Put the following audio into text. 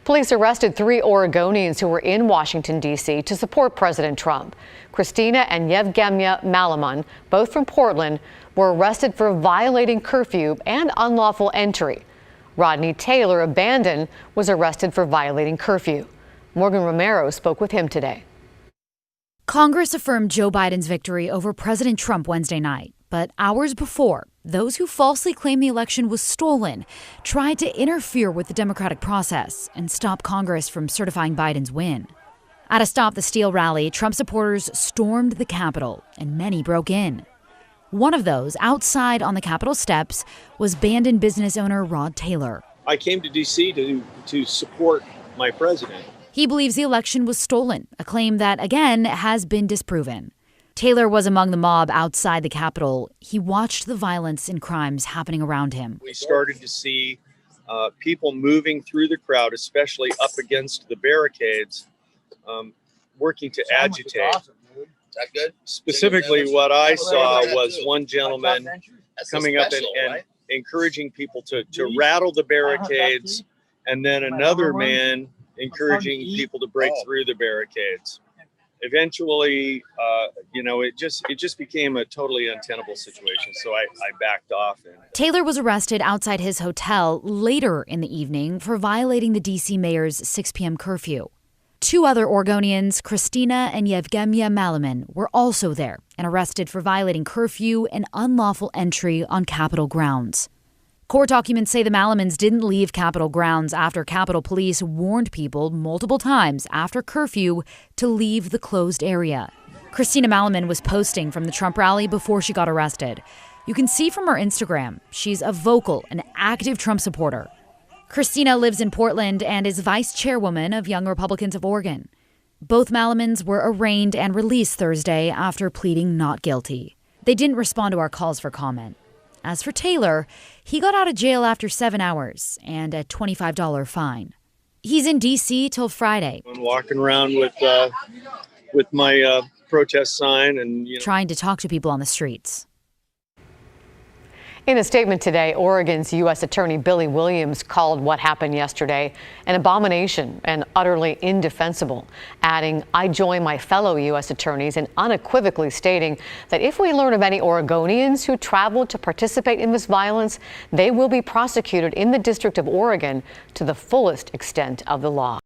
Police arrested 3 Oregonians who were in Washington, D.C. to support President Trump. Christina and Yevgenia Malaman, both from Portland, were arrested for violating curfew and unlawful entry. Rodney Taylor of Bandon was arrested for violating curfew. Morgan Romero spoke with him today. Congress affirmed Joe Biden's victory over President Trump Wednesday night. But hours before, those who falsely claimed the election was stolen tried to interfere with the democratic process and stop Congress from certifying Biden's win. At a Stop the Steal rally, Trump supporters stormed the Capitol, and many broke in. One of those, outside on the Capitol steps, was Bandon business owner Rod Taylor. I came to D.C. to support my president. He believes the election was stolen, a claim that, again, has been disproven. Taylor was among the mob outside the Capitol. He watched the violence and crimes happening around him. We started to see people moving through the crowd, especially up against the barricades, working to agitate. Is that good? Specifically, what I saw was one gentleman coming up and encouraging people to rattle the barricades, and then another man encouraging people to break through the barricades. Eventually, it just became a totally untenable situation. So I backed off. Taylor was arrested outside his hotel later in the evening for violating the D.C. mayor's 6 p.m. curfew. 2 other Oregonians, Christina and Yevgenia Malaman, were also there and arrested for violating curfew and unlawful entry on Capitol grounds. Court documents say the Malamans didn't leave Capitol grounds after Capitol Police warned people multiple times after curfew to leave the closed area. Christina Malaman was posting from the Trump rally before she got arrested. You can see from her Instagram, she's a vocal and active Trump supporter. Christina lives in Portland and is vice chairwoman of Young Republicans of Oregon. Both Malamans were arraigned and released Thursday after pleading not guilty. They didn't respond to our calls for comment. As for Taylor, he got out of jail after 7 hours and a $25 fine. He's in D.C. till Friday. I'm walking around with my protest sign and trying to talk to people on the streets. In a statement today, Oregon's U.S. Attorney Billy Williams called what happened yesterday an abomination and utterly indefensible, adding, "I join my fellow U.S. attorneys in unequivocally stating that if we learn of any Oregonians who traveled to participate in this violence, they will be prosecuted in the District of Oregon to the fullest extent of the law."